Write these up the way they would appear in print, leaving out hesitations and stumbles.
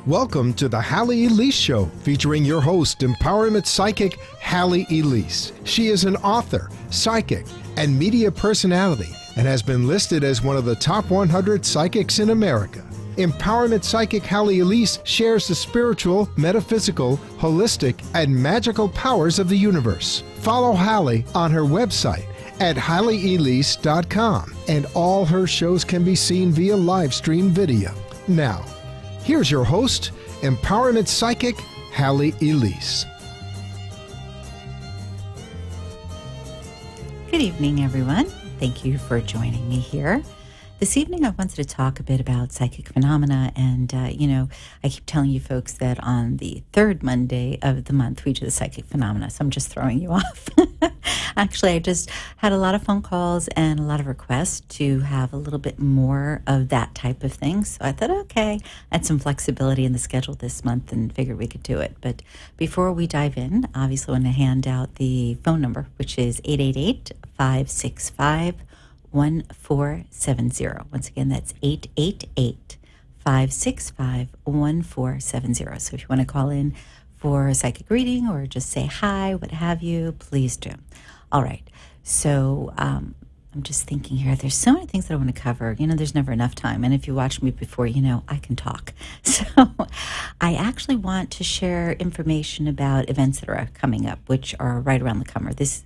Welcome to the Halley Elise Show, featuring your host, empowerment psychic Halley Elise. She is an author, psychic, and media personality, and has been listed as one of the top 100 psychics in America. Empowerment psychic Halley Elise shares the spiritual, metaphysical, holistic, and magical powers of the universe. Follow Halley on her website at HalleyElise.com, and all her shows can be seen via live stream video. Now, here's your host, empowerment psychic Halley Elise. Good evening, everyone. Thank you for joining me here. This evening, I wanted to talk a bit about psychic phenomena. And, I keep telling you folks that on the third Monday of the month, we do the psychic phenomena. So I'm just throwing you off. Actually, I just had a lot of phone calls and a lot of requests to have a little bit more of that type of thing. So I thought, okay, I had some flexibility in the schedule this month and figured we could do it. But before we dive in, obviously I want to hand out the phone number, which is 888-565-1470. Once again, that's 888-565-1470. So if you want to call in for a psychic reading or just say hi, what have you, please do. All right. So I'm just thinking here, there's so many things that I want to cover. There's never enough time. And if you watched me before, I can talk. So I actually want to share information about events that are coming up, which are right around the corner. This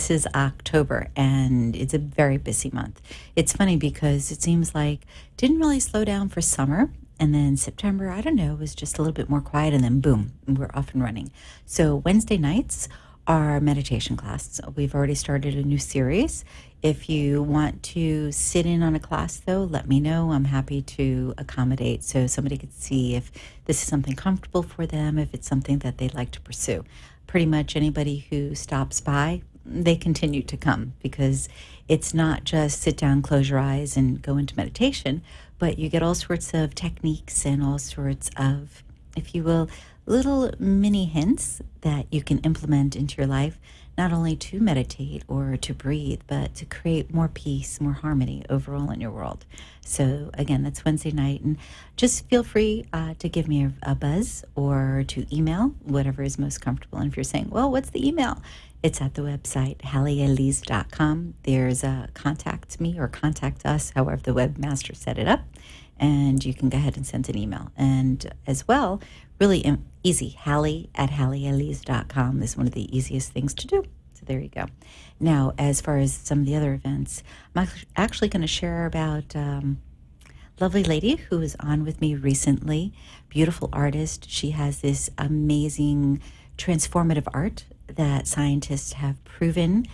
is October, and it's a very busy month. It's funny because it seems like it didn't really slow down for summer. And then September, I don't know, was just a little bit more quiet. And then boom, we're off and running. So Wednesday nights, our meditation class. We've already started a new series. If you want to sit in on a class, though, let me know. I'm happy to accommodate so somebody could see if this is something comfortable for them, if it's something that they'd like to pursue. Pretty much anybody who stops by, they continue to come, because it's not just sit down, close your eyes, and go into meditation, but you get all sorts of techniques and all sorts of, if you will, little mini hints that you can implement into your life, not only to meditate or to breathe, but to create more peace, more harmony overall in your world. So again, that's Wednesday night, and just feel free to give me a buzz or to email, whatever is most comfortable. And if you're saying, well, what's the email? It's at the website, HalleyElise.com. There's a contact me or contact us, however the webmaster set it up. And you can go ahead and send an email. And as well, really easy, Halley at HalleyElise.com is one of the easiest things to do. So there you go. Now, as far as some of the other events, I'm actually going to share about lovely lady who was on with me recently, beautiful artist. She has this amazing transformative art that scientists have proven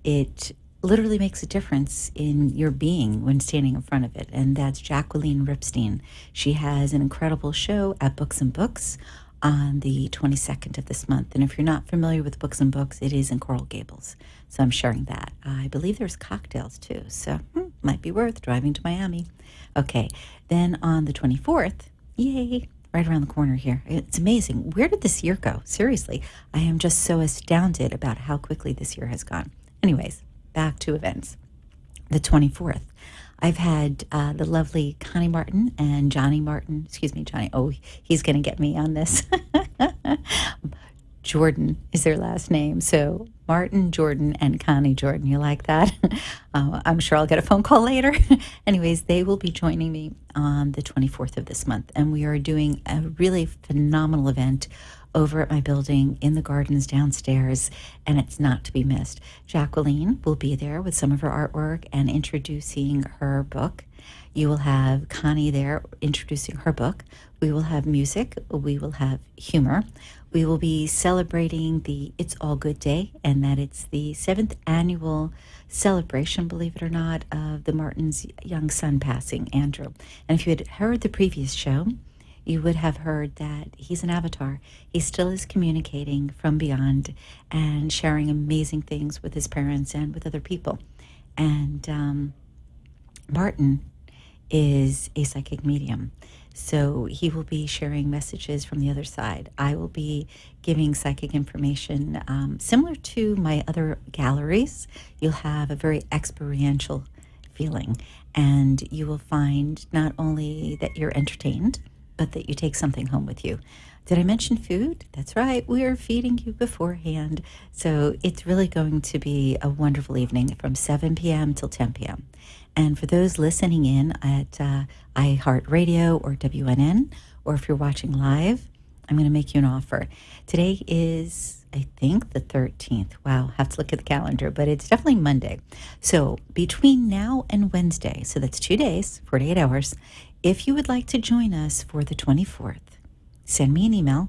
it literally makes a difference in your being when standing in front of it, and that's Jacqueline Ripstein. She has an incredible show at Books and Books on the 22nd of this month, and if you're not familiar with Books and Books, it is in Coral Gables, so I'm sharing that. I believe there's cocktails too, so might be worth driving to Miami. Okay, then on the 24th, yay, right around the corner here. It's amazing. Where did this year go? Seriously, I am just so astounded about how quickly this year has gone. Anyways, back to events. The 24th, I've had the lovely Connie Martin and Johnny Martin. Johnny. Oh, he's going to get me on this. Jordan is their last name. So Martin Jordan and Connie Jordan. You like that? I'm sure I'll get a phone call later. Anyways, they will be joining me on the 24th of this month. And we are doing a really phenomenal event over at my building in the gardens downstairs, and it's not to be missed. Jacqueline will be there with some of her artwork and introducing her book. You will have Connie there introducing her book. We will have music. We will have humor. We will be celebrating the It's All Good Day, and that it's the 7th annual celebration, believe it or not, of the Martin's young son passing, Andrew. And if you had heard the previous show, you would have heard that he's an avatar. He still is communicating from beyond and sharing amazing things with his parents and with other people. And Martin is a psychic medium. So he will be sharing messages from the other side. I will be giving psychic information similar to my other galleries. You'll have a very experiential feeling, and you will find not only that you're entertained, but that you take something home with you. Did I mention food? That's right. We are feeding you beforehand. So it's really going to be a wonderful evening from 7 p.m. till 10 p.m. And for those listening in at iHeartRadio or WNN, or if you're watching live, I'm going to make you an offer. Today is, I think, the 13th. Wow, have to look at the calendar, but it's definitely Monday. So between now and Wednesday, so that's 2 days, 48 hours, if you would like to join us for the 24th, send me an email,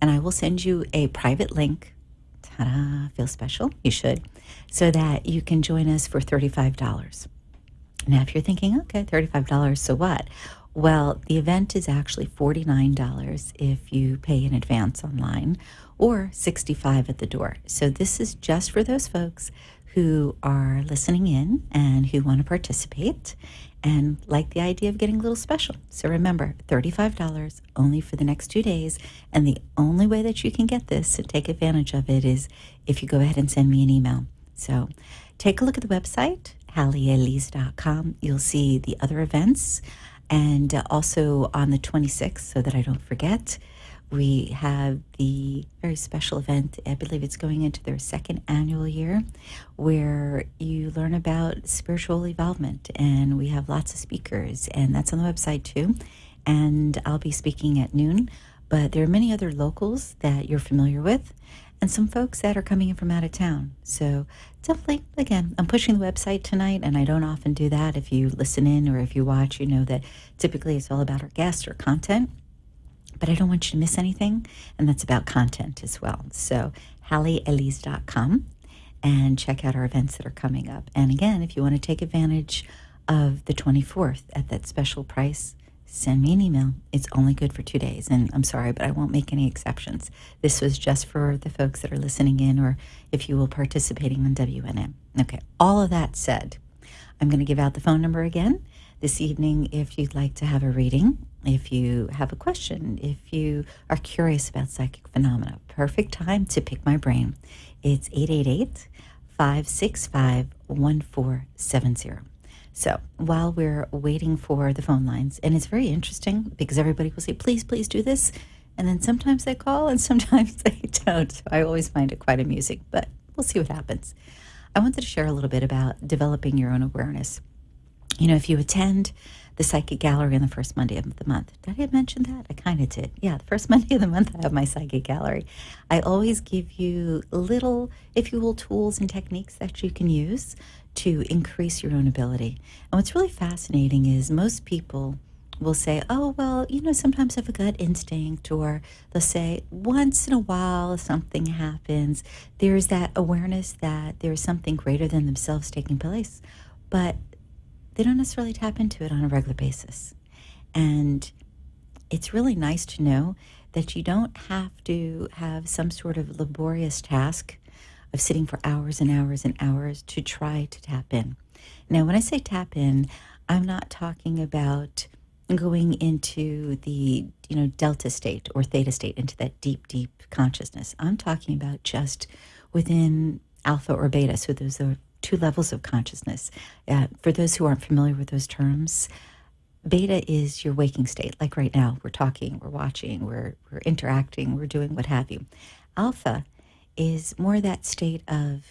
and I will send you a private link. Ta-da, feel special? You should. So that you can join us for $35. Now, if you're thinking, okay, $35, so what? Well, the event is actually $49 if you pay in advance online, or $65 at the door. So this is just for those folks who are listening in and who want to participate and like the idea of getting a little special. So remember, $35 only for the next 2 days. And the only way that you can get this and take advantage of it is if you go ahead and send me an email. So take a look at the website, HalleyElise.com. You'll see the other events. And also on the 26th, so that I don't forget, we have the very special event. I believe it's going into their second annual year, where you learn about spiritual evolvement. And we have lots of speakers, and that's on the website too. And I'll be speaking at noon. But there are many other locals that you're familiar with, and some folks that are coming in from out of town. So definitely, again, I'm pushing the website tonight, and I don't often do that. If you listen in or if you watch, you know that typically it's all about our guests or content. But I don't want you to miss anything, and that's about content as well. So HalleyElise.com, and check out our events that are coming up. And again, if you want to take advantage of the 24th at that special price, send me an email. It's only good for 2 days. And I'm sorry, but I won't make any exceptions. This was just for the folks that are listening in, or if you will, participating on WNM. Okay, all of that said, I'm going to give out the phone number again this evening if you'd like to have a reading, if you have a question, if you are curious about psychic phenomena. Perfect time to pick my brain. It's 888-565-1470. So while we're waiting for the phone lines, and it's very interesting because everybody will say, please, please do this. And then sometimes they call and sometimes they don't. So I always find it quite amusing, but we'll see what happens. I wanted to share a little bit about developing your own awareness. You know, if you attend the Psychic Gallery on the first Monday of the month, did I mention that? I kind of did. Yeah, the first Monday of the month, I have my Psychic Gallery. I always give you little, if you will, tools and techniques that you can use to increase your own ability. And what's really fascinating is most people will say, oh, well, you know, sometimes I have a gut instinct, or they'll say once in a while something happens. There's that awareness that there is something greater than themselves taking place, but they don't necessarily tap into it on a regular basis. And it's really nice to know that you don't have to have some sort of laborious task of sitting for hours and hours and hours to try to tap in. Now, when I say tap in, I'm not talking about going into the, delta state or theta state, into that deep, deep consciousness. I'm talking about just within alpha or beta. So those are 2 levels of consciousness. For those who aren't familiar with those terms, beta is your waking state. Like right now, we're talking, we're watching, we're interacting, we're doing what have you. Alpha is more that state of,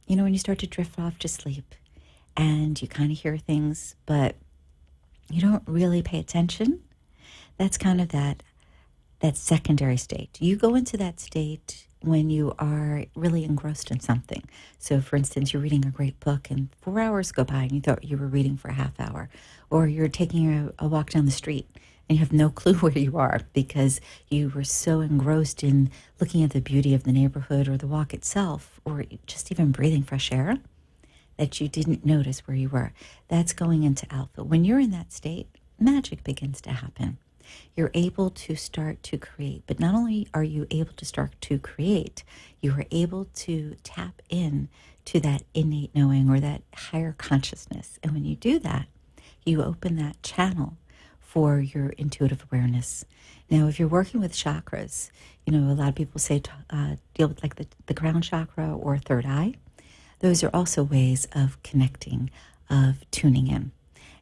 when you start to drift off to sleep and you kind of hear things, but you don't really pay attention. That's kind of that secondary state. You go into that state when you are really engrossed in something. So, for instance, you're reading a great book and 4 hours go by and you thought you were reading for a half hour. Or you're taking a walk down the street and you have no clue where you are because you were so engrossed in looking at the beauty of the neighborhood or the walk itself, or just even breathing fresh air, that you didn't notice where you were. That's going into alpha. When you're in that state, magic begins to happen. You're able to start to create. But not only are you able to start to create, you are able to tap in to that innate knowing or that higher consciousness. And when you do that, you open that channel for your intuitive awareness. Now, if you're working with chakras, a lot of people say deal with like the crown chakra or third eye. Those are also ways of connecting, of tuning in.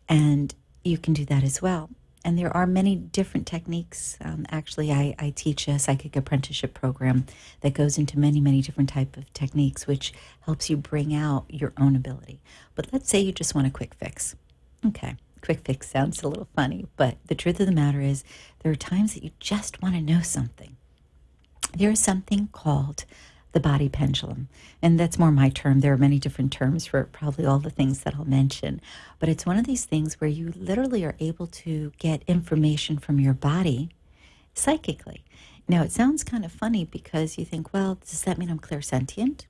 And you can do that as well. And there are many different techniques. Actually, I teach a psychic apprenticeship program that goes into many, many different types of techniques, which helps you bring out your own ability. But let's say you just want a quick fix. Okay, quick fix sounds a little funny, but the truth of the matter is there are times that you just want to know something. There is something called the body pendulum. And that's more my term. There are many different terms for probably all the things that I'll mention. But it's one of these things where you literally are able to get information from your body psychically. Now, it sounds kind of funny because you think, well, does that mean I'm clairsentient?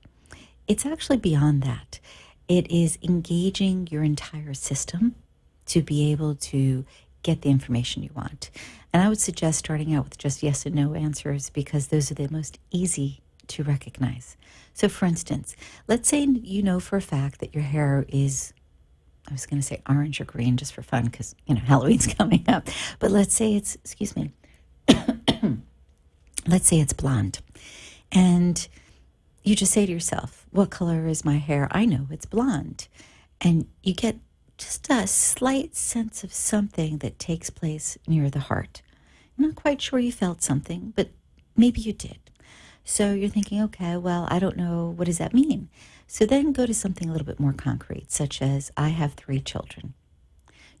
It's actually beyond that. It is engaging your entire system to be able to get the information you want. And I would suggest starting out with just yes and no answers because those are the most easy to recognize. So for instance, let's say you know for a fact that your hair is, I was going to say orange or green just for fun because, Halloween's coming up. But let's say it's, let's say it's blonde. And you just say to yourself, what color is my hair? I know it's blonde. And you get just a slight sense of something that takes place near the heart. I'm not quite sure you felt something, but maybe you did. So you're thinking, okay, well, I don't know, what does that mean? So then go to something a little bit more concrete, such as I have 3 children.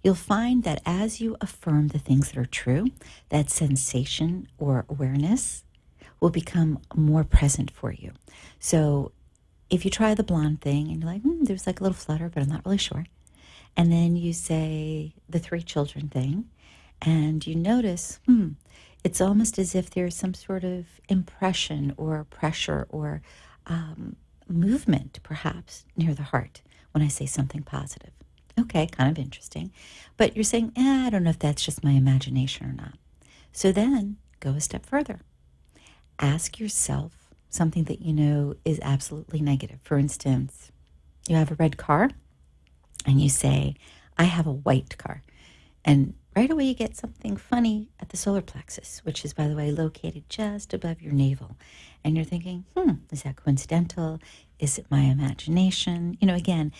You'll find that as you affirm the things that are true, that sensation or awareness will become more present for you. So if you try the blonde thing and you're like, there's like a little flutter, but I'm not really sure. And then you say the 3 children thing and you notice, it's almost as if there's some sort of impression or pressure or movement, perhaps, near the heart when I say something positive. Okay, kind of interesting. But you're saying, I don't know if that's just my imagination or not. So then go a step further. Ask yourself something that you know is absolutely negative. For instance, you have a red car and you say, I have a white car. And right away you get something funny at the solar plexus, which is, by the way, located just above your navel. And you're thinking, is that coincidental? Is it my imagination? Again,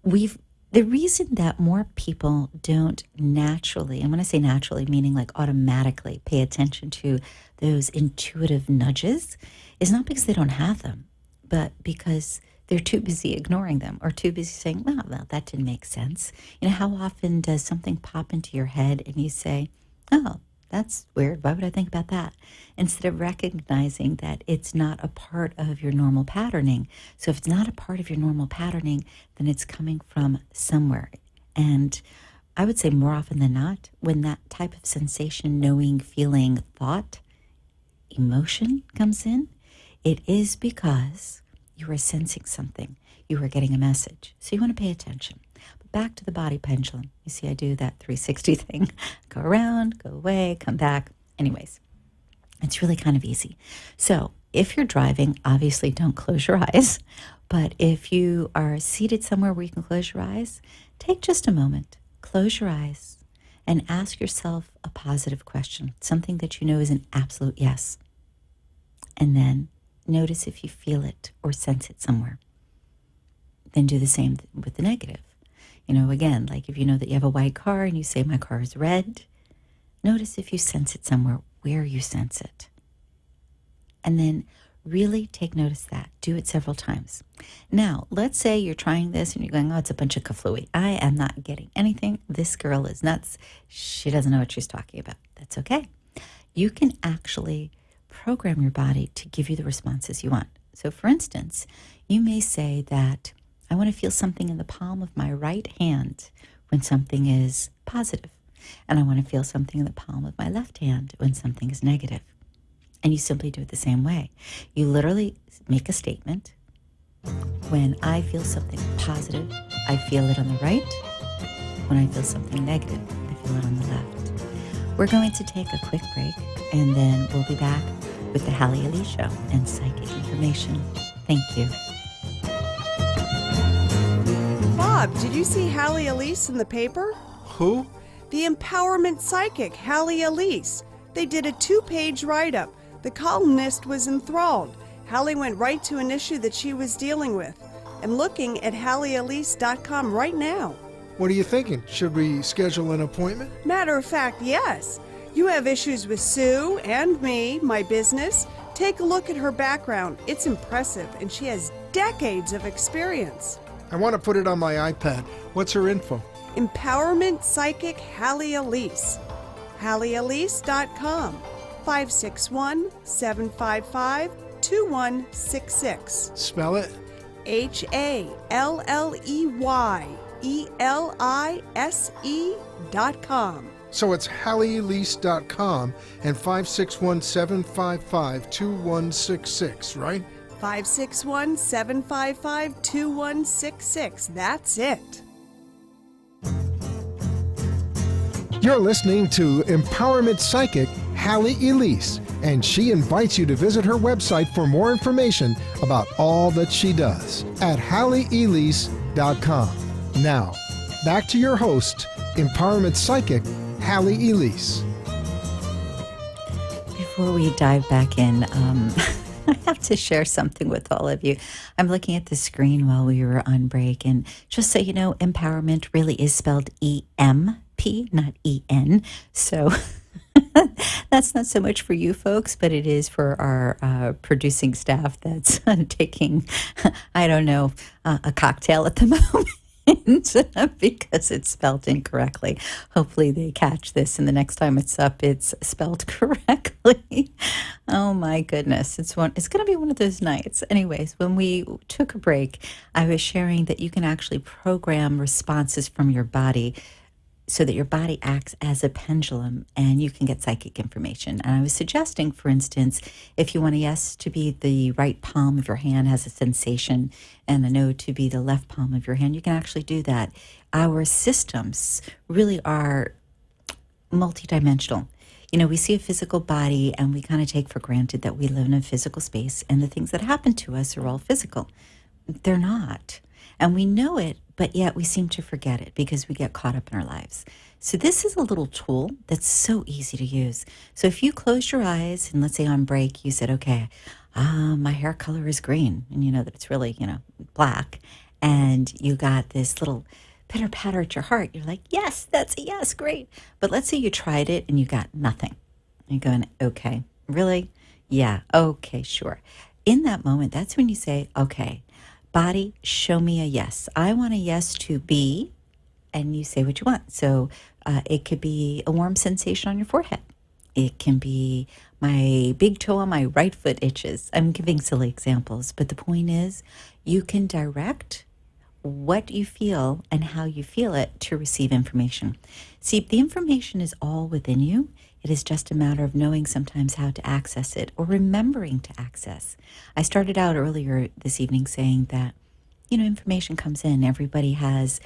the reason that more people don't naturally, and when I say naturally, meaning like automatically pay attention to those intuitive nudges, is not because they don't have them, but because they're too busy ignoring them or too busy saying, well, that didn't make sense. How often does something pop into your head and you say, oh, that's weird. Why would I think about that? Instead of recognizing that it's not a part of your normal patterning. So if it's not a part of your normal patterning, then it's coming from somewhere. And I would say more often than not, when that type of sensation, knowing, feeling, thought, emotion comes in, it is because you are sensing something. You are getting a message. So you want to pay attention. But back to the body pendulum. You see, I do that 360 thing. Go around, go away, come back. Anyways, it's really kind of easy. So if you're driving, obviously don't close your eyes. But if you are seated somewhere where you can close your eyes, take just a moment, close your eyes, and ask yourself a positive question, something that you know is an absolute yes. And then notice if you feel it or sense it somewhere. Then do the same with the negative. Again, like if you know that you have a white car and you say, my car is red, notice if you sense it somewhere, where you sense it. And then really take notice of that. Do it several times. Now, let's say you're trying this and you're going, oh, it's a bunch of kaflooey. I am not getting anything. This girl is nuts. She doesn't know what she's talking about. That's okay. You can actually program your body to give you the responses you want. So for instance, you may say that I want to feel something in the palm of my right hand when something is positive. And I want to feel something in the palm of my left hand when something is negative. And you simply do it the same way. You literally make a statement. When I feel something positive, I feel it on the right. When I feel something negative, I feel it on the left. We're going to take a quick break, and then we'll be back with the Halley Elise Show and psychic information. Thank you. Bob, did you see Halley Elise in the paper? who? The empowerment psychic, Halley Elise. They did a 2-page write-up. The columnist was enthralled. Halley went right to an issue that she was dealing with. I'm looking at HalleyElise.com right now. What are you thinking? Should we schedule an appointment? Matter of fact, yes. You have issues with Sue and me, my business. Take a look at her background. It's impressive, and she has decades of experience. I want to put it on my iPad. What's her info? Empowerment Psychic Halley Elise. HalleyElise.com. 561-755-2166. Spell it. HalleyElise.com. So it's HalleyElise.com and 561-755-2166, right? 561-755-2166. That's it. You're listening to Empowerment Psychic Halley Elise, and she invites you to visit her website for more information about all that she does at HalleyElise.com. Now, back to your host, Empowerment Psychic Halley Elise. Before we dive back in, I have to share something with all of you. I'm looking at the screen while we were on break, and just so you know, empowerment really is spelled E-M-P, not E-N. So that's not so much for you folks, but it is for our producing staff that's taking, I don't know, a cocktail at the moment. Because it's spelled incorrectly. Hopefully they catch this, and the next time it's up, it's spelled correctly. Oh my goodness, it's going to be one of those nights. Anyways, when we took a break, I was sharing that you can actually program responses from your body so that your body acts as a pendulum and you can get psychic information. And I was suggesting, for instance, if you want a yes to be the right palm of your hand has a sensation and a no to be the left palm of your hand, you can actually do that. Our systems really are multidimensional. You know, we see a physical body and we kind of take for granted that we live in a physical space and the things that happen to us are all physical. They're not. And we know it, but yet we seem to forget it because we get caught up in our lives. So this is a little tool that's so easy to use. So if you close your eyes and let's say on break, you said, okay, my hair color is green. And you know that it's really, black. And you got this little pitter patter at your heart. You're like, yes, that's a yes, great. But let's say you tried it and you got nothing. You're going, okay, really? Yeah, okay, sure. In that moment, that's when you say, okay, body, show me a yes. I want a yes to be, and you say what you want. So it could be a warm sensation on your forehead. It can be my big toe on my right foot itches. I'm giving silly examples, but the point is you can direct what you feel and how you feel it to receive information. See, the information is all within you. It is just a matter of knowing sometimes how to access it or remembering to access. I started out earlier this evening saying that, information comes in. Everybody has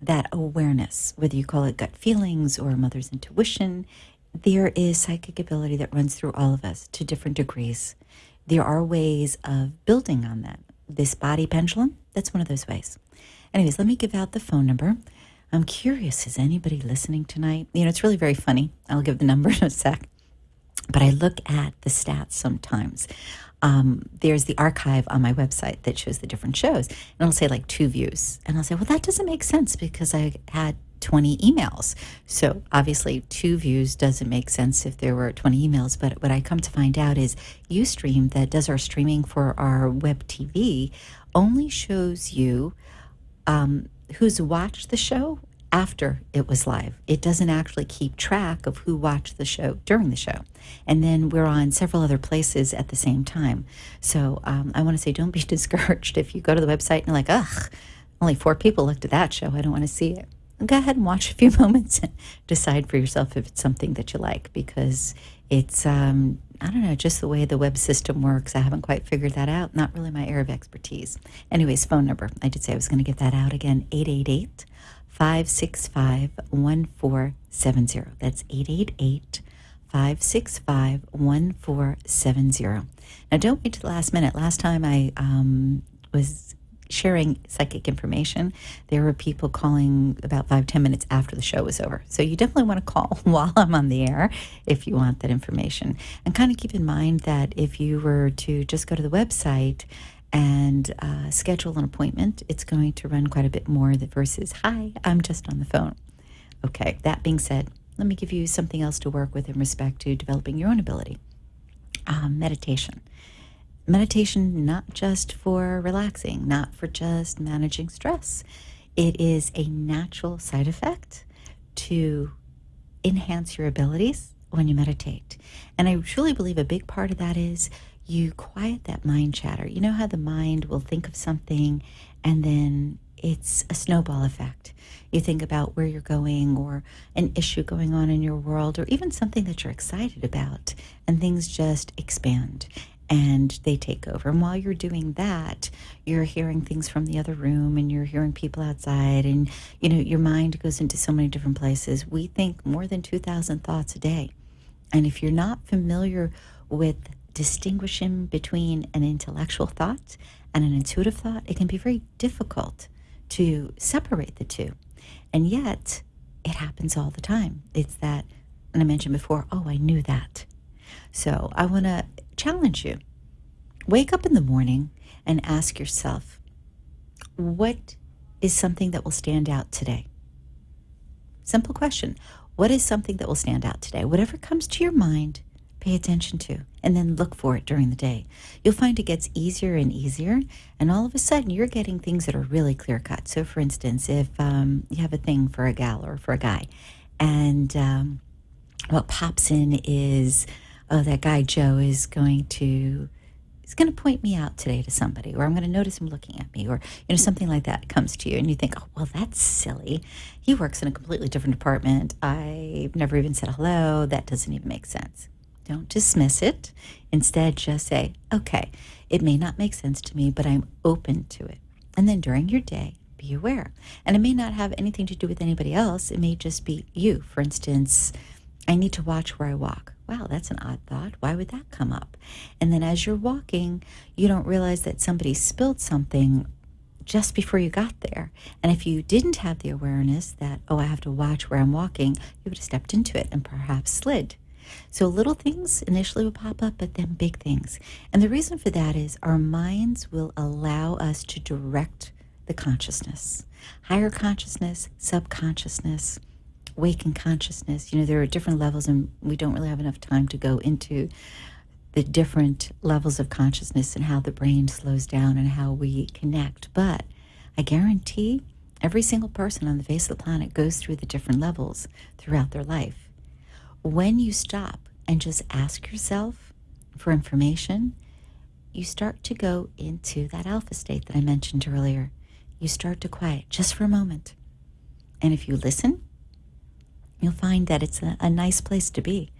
that awareness, whether you call it gut feelings or a mother's intuition. There is psychic ability that runs through all of us to different degrees. There are ways of building on that. This body pendulum, that's one of those ways. Anyways, let me give out the phone number. I'm curious, is anybody listening tonight? It's really very funny. I'll give the number in a sec. But I look at the stats sometimes. There's the archive on my website that shows the different shows. And it'll say like 2 views. And I'll say, well, that doesn't make sense because I had 20 emails. So obviously 2 views doesn't make sense if there were 20 emails. But what I come to find out is Ustream, that does our streaming for our web TV, only shows you who's watched the show after it was live. It doesn't actually keep track of who watched the show during the show. And then we're on several other places at the same time. So I want to say, don't be discouraged if you go to the website and you're like, ugh, only 4 people looked at that show. I don't want to see it. Go ahead and watch a few moments and decide for yourself if it's something that you like, because it's, I don't know, just the way the web system works. I haven't quite figured that out. Not really my area of expertise. Anyways, phone number. I did say I was going to give that out again, 888-565-1470. That's 888-565-1470. Now, don't wait till the last minute. Last time I was sharing psychic information, there were people calling about 5-10 minutes after the show was over. So you definitely want to call while I'm on the air if you want that information. And kind of keep in mind that if you were to just go to the website and schedule an appointment, it's going to run quite a bit more versus, hi, I'm just on the phone. Okay, that being said, let me give you something else to work with in respect to developing your own ability. Meditation. Meditation, not just for relaxing, not for just managing stress. It is a natural side effect to enhance your abilities when you meditate. And I truly believe a big part of that is you quiet that mind chatter. You know how the mind will think of something and then it's a snowball effect. You think about where you're going or an issue going on in your world or even something that you're excited about, and things just expand and they take over. And while you're doing that, you're hearing things from the other room and you're hearing people outside, and your mind goes into so many different places. We think more than 2,000 thoughts a day. And if you're not familiar with distinguishing between an intellectual thought and an intuitive thought, it can be very difficult to separate the two. And yet, it happens all the time. It's that, and I mentioned before, oh, I knew that. So I want to challenge you. Wake up in the morning and ask yourself, what is something that will stand out today? Simple question. What is something that will stand out today? Whatever comes to your mind, pay attention to, and then look for it during the day. You'll find it gets easier and easier, and all of a sudden you're getting things that are really clear cut. So for instance, if you have a thing for a gal or for a guy, and what pops in is, oh, that guy Joe is going to point me out today to somebody, or I'm going to notice him looking at me, or something like that comes to you, and you think, oh, well, that's silly. He works in a completely different department. I've never even said hello. That doesn't even make sense. Don't dismiss it. Instead, just say, okay, it may not make sense to me, but I'm open to it. And then during your day, be aware. And it may not have anything to do with anybody else. It may just be you. For instance, I need to watch where I walk. Wow, that's an odd thought. Why would that come up? And then as you're walking, you don't realize that somebody spilled something just before you got there. And if you didn't have the awareness that, oh, I have to watch where I'm walking, you would have stepped into it and perhaps slid. So little things initially will pop up, but then big things. And the reason for that is our minds will allow us to direct the consciousness. Higher consciousness, subconsciousness, waking consciousness. There are different levels, and we don't really have enough time to go into the different levels of consciousness and how the brain slows down and how we connect. But I guarantee every single person on the face of the planet goes through the different levels throughout their life. When you stop and just ask yourself for information, you start to go into that alpha state that I mentioned earlier. You start to quiet just for a moment. And if you listen, you'll find that it's a nice place to be.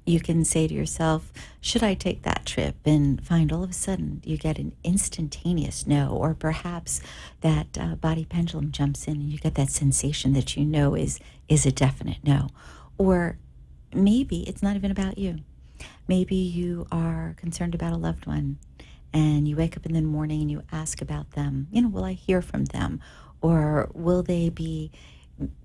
You can say to yourself, should I take that trip? And find all of a sudden you get an instantaneous no, or perhaps that body pendulum jumps in and you get that sensation that is a definite no. Or maybe it's not even about you. Maybe you are concerned about a loved one and you wake up in the morning and you ask about them. Will I hear from them? Or will they be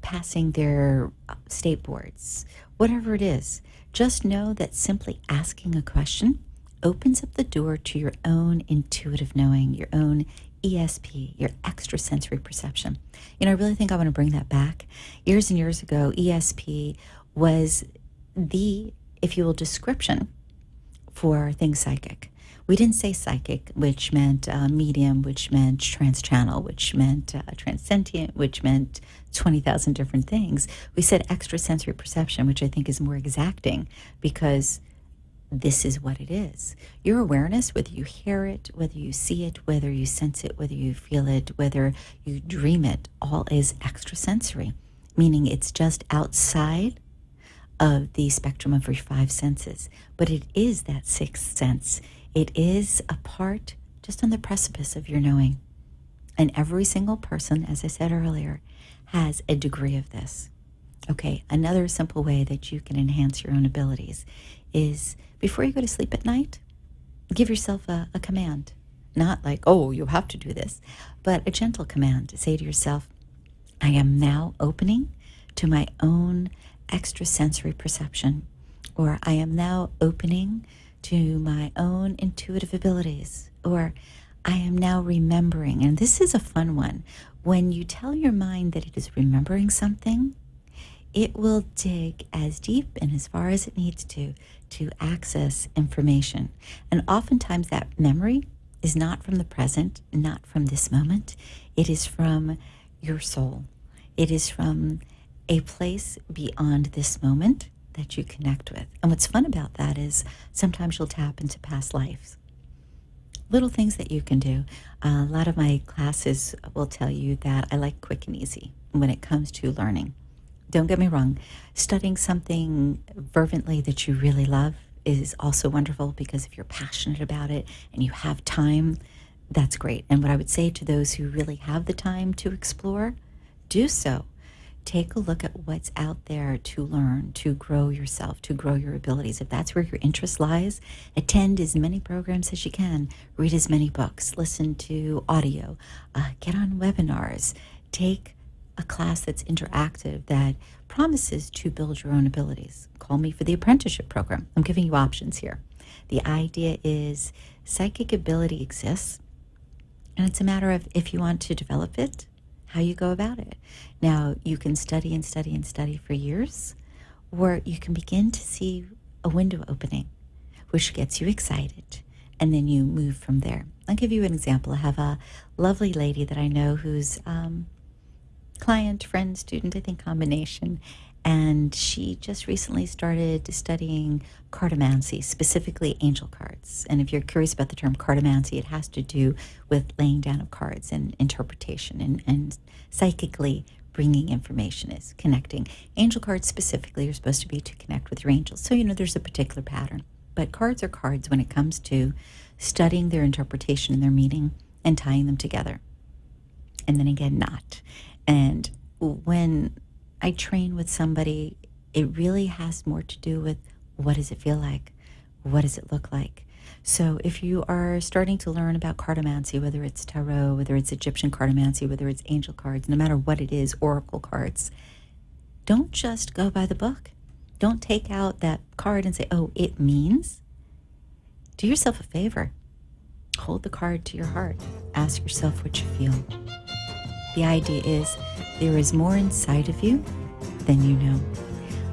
passing their state boards? Whatever it is, just know that simply asking a question opens up the door to your own intuitive knowing, your own ESP, your extrasensory perception. I really think I want to bring that back. Years and years ago, ESP was the, if you will, description for things psychic. We didn't say psychic, which meant medium, which meant trans-channel, which meant transsentient, which meant 20,000 different things. We said extrasensory perception, which I think is more exacting because this is what it is. Your awareness, whether you hear it, whether you see it, whether you sense it, whether you feel it, whether you dream it, all is extrasensory, meaning it's just outside of the spectrum of your five senses. But it is that sixth sense. It is a part just on the precipice of your knowing. And every single person, as I said earlier, has a degree of this. Okay, another simple way that you can enhance your own abilities is before you go to sleep at night, give yourself a command. not like, oh, you have to do this, but a gentle command to say to yourself, I am now opening to my own extrasensory perception, or I am now opening to my own intuitive abilities, or I am now remembering. And this is a fun one. When you tell your mind that it is remembering something, it will dig as deep and as far as it needs to access information. And oftentimes that memory is not from the present, not from this moment. It is from your soul. It is from a place beyond this moment that you connect with. And what's fun about that is sometimes you'll tap into past lives. Little things that you can do. A lot of my classes will tell you that I like quick and easy when it comes to learning. Don't get me wrong, studying something fervently that you really love is also wonderful, because if you're passionate about it and you have time, that's great. And what I would say to those who really have the time to explore, do so. Take a look at what's out there to learn, to grow yourself, to grow your abilities. If that's where your interest lies, attend as many programs as you can, read as many books, listen to audio, get on webinars, take a class that's interactive that promises to build your own abilities. Call me for the apprenticeship program. I'm giving you options here. The idea is psychic ability exists, and it's a matter of if you want to develop it, how you go about it. Now, you can study and study and study for years, or you can begin to see a window opening, which gets you excited, and then you move from there. I'll give you an example. I have a lovely lady that I know who's client, friend, student, I think combination, and she just recently started studying cartomancy, specifically angel cards. And if you're curious about the term cartomancy, it has to do with laying down of cards and interpretation and psychically bringing information, is connecting. Angel cards specifically are supposed to be to connect with your angels. So, there's a particular pattern. But cards are cards when it comes to studying their interpretation and their meaning and tying them together. And then again, not. And when I train with somebody, it really has more to do with what does it feel like? What does it look like? So if you are starting to learn about cartomancy, whether it's tarot, whether it's Egyptian cartomancy, whether it's angel cards, no matter what it is, oracle cards, don't just go by the book. Don't take out that card and say, oh, it means. Do yourself a favor. Hold the card to your heart. Ask yourself what you feel. The idea is there is more inside of you than you know.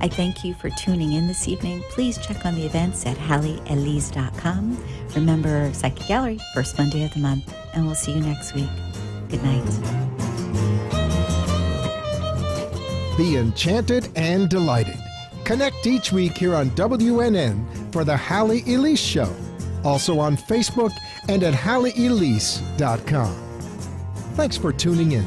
I thank you for tuning in this evening. Please check on the events at HalleyElise.com. Remember, Psychic Gallery, first Monday of the month, and we'll see you next week. Good night. Be enchanted and delighted. Connect each week here on WNN for the Halley Elise Show. Also on Facebook and at HalleyElise.com. Thanks for tuning in.